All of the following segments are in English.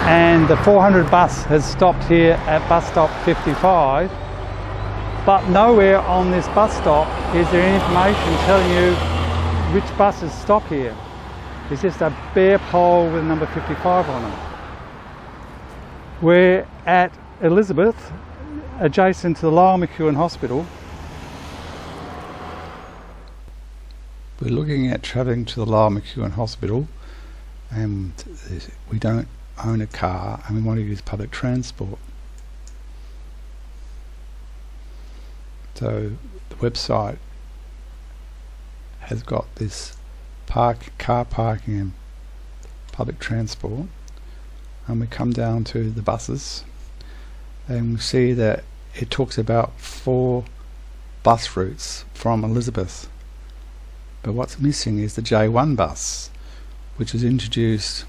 and the 400 bus has stopped here at bus stop 55, but nowhere on this bus stop is there any information telling you which buses stop here. It's just a bare pole with number 55 on it. We're at Elizabeth, adjacent to the Lyell McEwin Hospital. We're looking at travelling to the Lyell McEwin Hospital, and we don't own a car and we want to use public transport. So the website has got this car parking and public transport, and we come down to the buses and we see that it talks about 4 bus routes from Elizabeth. But what's missing is the J1 bus, which was introduced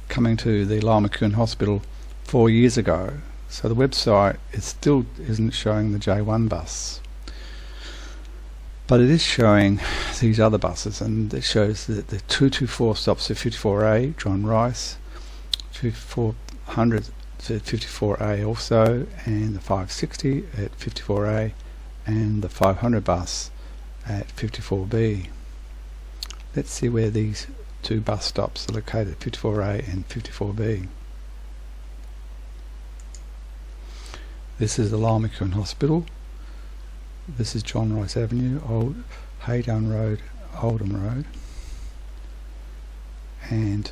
coming to the Lyell McEwin Hospital 4 years ago. So the website still isn't showing the J1 bus. But it is showing these other buses, and it shows that the 224 stops at 54A, John Rice, 5400 to 54A also, and the 560 at 54A, and the 500 bus at 54B. Let's see where these 2 bus stops are located, 54A and 54B. This is the Lyell McEwin Hospital. This is John Rice Avenue, Old Haydown Road, Oldham Road, and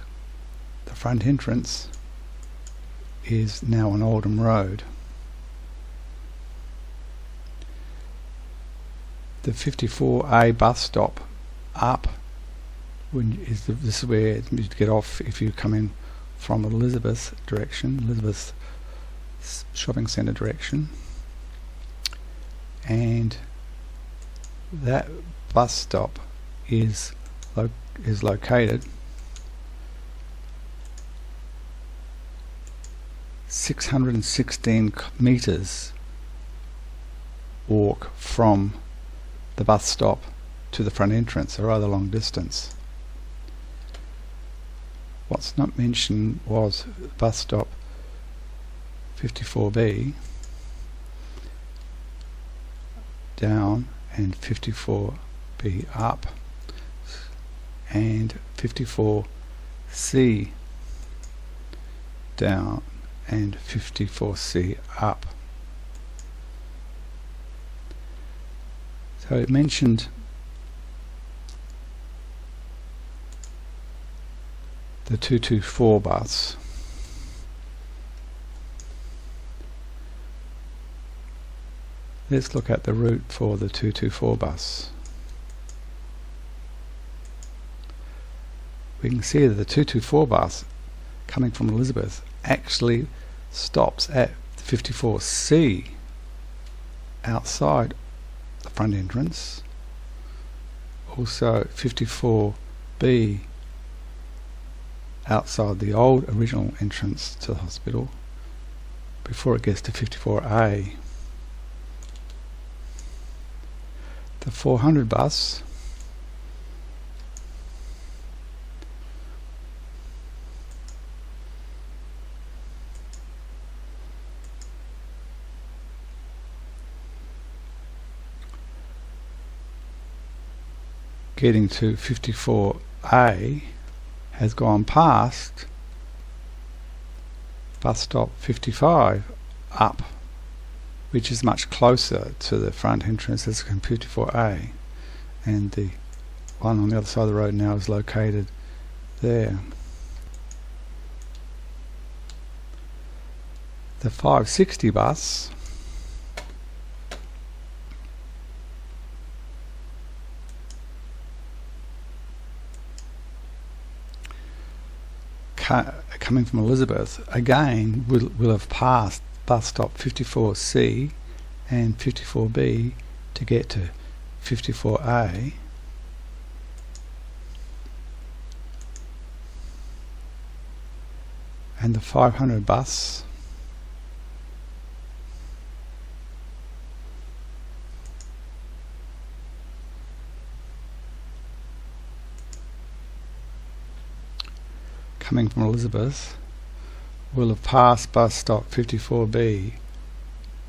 the front entrance is now on Oldham Road. The 54A bus stop up this is where you get off if you come in from Elizabeth direction, Elizabeth shopping centre direction, and that bus stop is located 616 metres walk from the bus stop to the front entrance, a rather long distance. What's not mentioned was bus stop 54B down and 54B up, and 54C down and 54C up. So it mentioned the 224 bus. Let's look at the route for the 224 bus. We can see that the 224 bus coming from Elizabeth actually stops at 54C outside the front entrance, also 54B outside the old original entrance to the hospital before it gets to 54A. The 400 bus getting to 54A has gone past bus stop 55 up, which is much closer to the front entrance as 54A, and the one on the other side of the road now is located there. The 560 bus coming from Elizabeth again will have passed bus stop 54C and 54B to get to 54A, and the 500 bus coming from Elizabeth will have passed bus stop 54B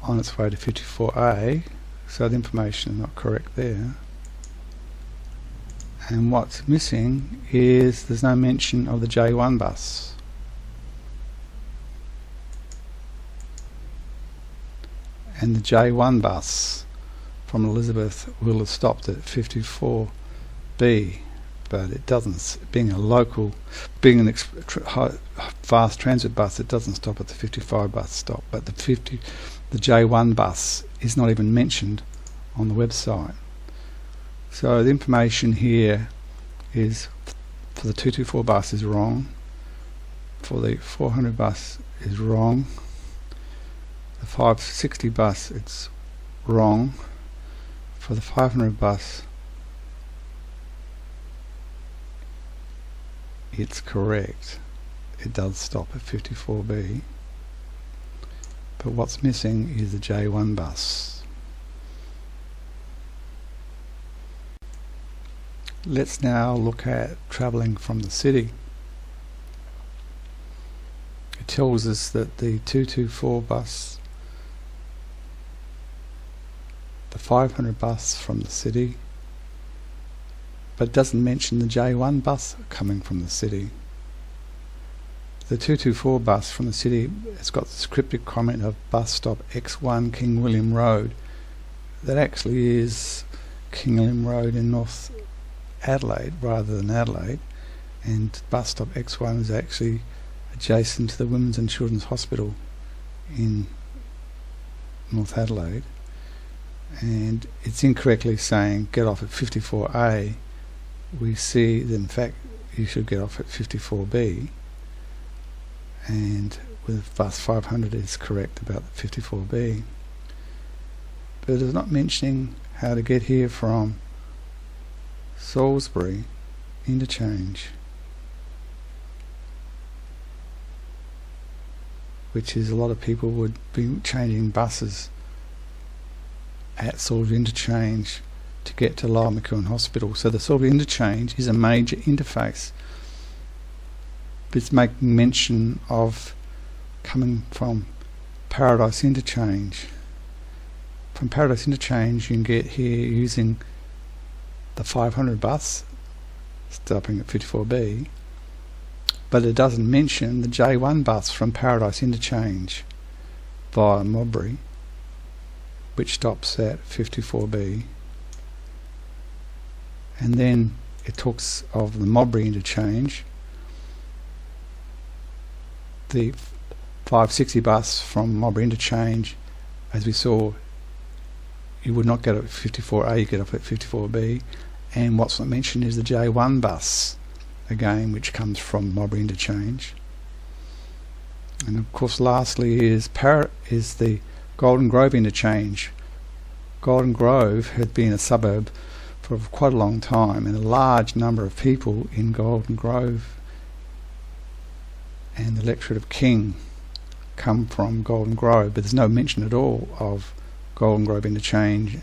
on its way to 54A, so the information is not correct there. And what's missing is there's no mention of the J1 bus. And the J1 bus from Elizabeth will have stopped at 54B, but it doesn't. Being an fast transit bus, it doesn't stop at the 55 bus stop. But the J1 bus is not even mentioned on the website. So the information here is for the 224 bus is wrong. For the 400 bus is wrong. The 560 bus, it's wrong. For the 500 bus, it's correct. It does stop at 54B. But what's missing is the J1 bus. Let's now look at travelling from the city. It tells us that the 224 bus, the 500 bus from the city, but it doesn't mention the J1 bus coming from the city. The 224 bus from the city has got the cryptic comment of bus stop X1 King William Road. That actually is King William Road in North Adelaide rather than Adelaide, and bus stop X1 is actually adjacent to the Women's and Children's Hospital in North Adelaide, and it's incorrectly saying get off at 54A. We see that in fact you should get off at 54B, and with bus 500 is correct about 54B, but it's not mentioning how to get here from Salisbury interchange, which is a lot of people would be changing buses at Salisbury interchange to get to Lyell McEwin Hospital. So the Salisbury interchange is a major interface. It's making mention of coming from Paradise interchange. From Paradise interchange you can get here using the 500 bus stopping at 54B, but it doesn't mention the J1 bus from Paradise interchange via Modbury, which stops at 54B, and then it talks of the Modbury interchange, the 560 bus from Modbury interchange, as we saw, you would not get at 54A, you get off at 54B, and what's not mentioned is the J1 bus, again, which comes from Modbury interchange. And of course lastly is the Golden Grove interchange. Golden Grove had been a suburb for quite a long time, and a large number of people in Golden Grove and the electorate of King come from Golden Grove, but there's no mention at all of Golden Grove interchange,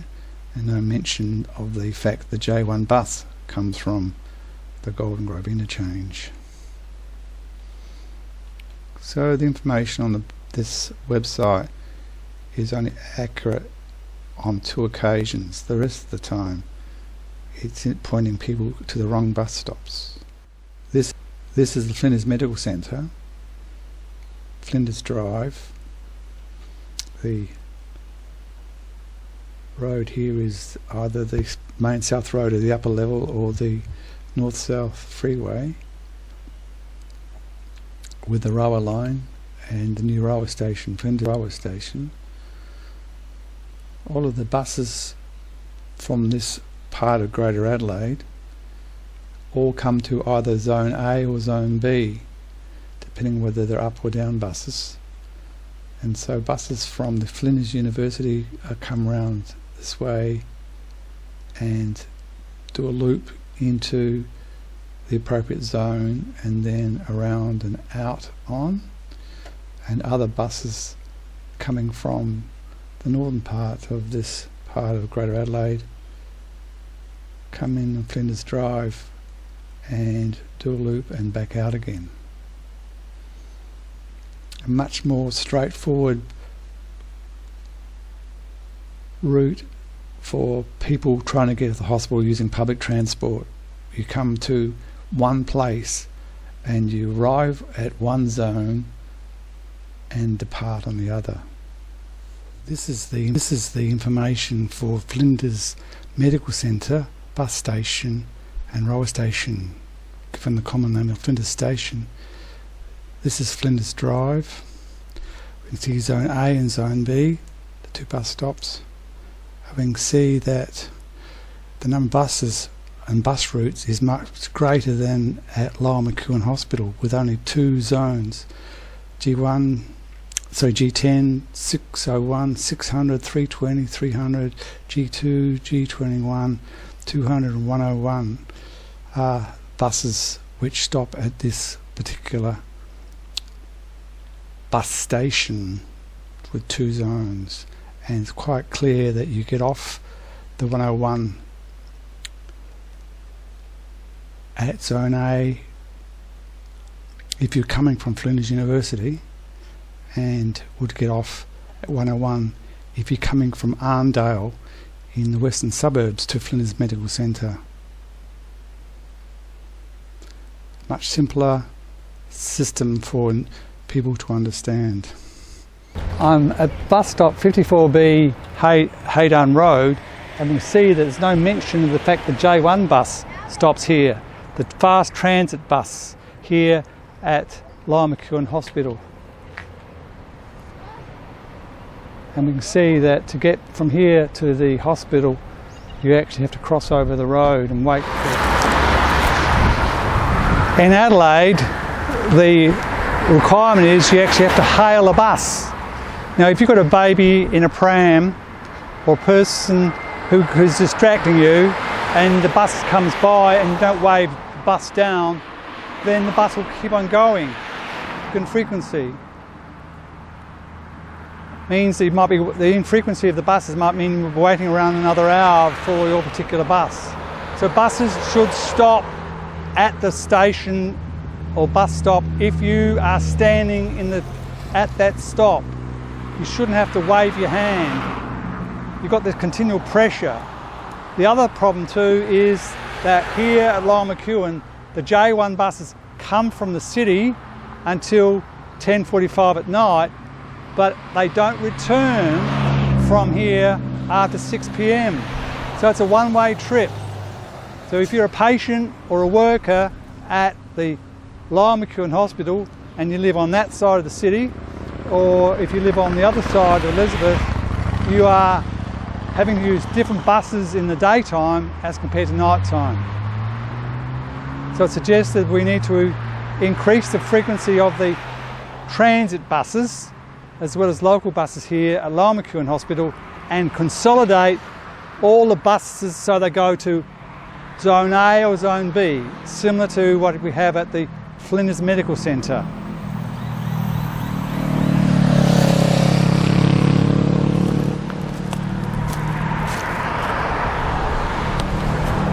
and no mention of the fact the J1 bus comes from the Golden Grove interchange. So the information on this website is only accurate on 2 occasions. The rest of the time it's pointing people to the wrong bus stops. This is the Flinders Medical Centre, Flinders Drive. The road here is either the main south road of the upper level or the north-south freeway with the railway line and the new railway station, Flinders railway station. All of the buses from this part of Greater Adelaide all come to either Zone A or Zone B, depending whether they're up or down buses. And so buses from the Flinders University come round this way and do a loop into the appropriate zone and then around and out on, and other buses coming from the northern part of this part of Greater Adelaide come in on Flinders Drive and do a loop and back out again. a much more straightforward route for people trying to get to the hospital using public transport. You come to one place and you arrive at one zone and depart on the other. This is the information for Flinders Medical Centre, bus station and railway station, given the common name of Flinders Station. This is Flinders Drive. We can see Zone A and Zone B, the two bus stops. We can see that the number of buses and bus routes is much greater than at Lyell McEwin Hospital, with only two zones, G10, 601, 600, 320, 300, G2, G21, 200 and 101 are buses which stop at this particular bus station with two zones. And it's quite clear that you get off the 101 at Zone A if you're coming from Flinders University, and would get off at 101 if you're coming from Arndale in the western suburbs to Flinders Medical Centre. Much simpler system for people to understand. I'm at bus stop 54B Haydon Road, and we see that there's no mention of the fact the J1 bus stops here, the fast transit bus here at Lyell McEwin Hospital. And we can see that to get from here to the hospital, you actually have to cross over the road and wait for it. In Adelaide, the requirement is you actually have to hail a bus. Now, if you've got a baby in a pram or a person who's distracting you and the bus comes by and you don't wave the bus down, then the bus will keep on going. Good frequency. Means it might be the infrequency of the buses might mean we're waiting around another hour for your particular bus. So buses should stop at the station or bus stop if you are standing at that stop. You shouldn't have to wave your hand. You've got this continual pressure. The other problem too is that here at Lyell McEwin, the J1 buses come from the city until 10:45 at night, but they don't return from here after 6 p.m. So it's a one-way trip. So if you're a patient or a worker at the Lyell McEwin Hospital and you live on that side of the city, or if you live on the other side of Elizabeth, you are having to use different buses in the daytime as compared to night time. So it suggests that we need to increase the frequency of the transit buses as well as local buses here at Lyell McEwin Hospital, and consolidate all the buses so they go to Zone A or Zone B, similar to what we have at the Flinders Medical Centre.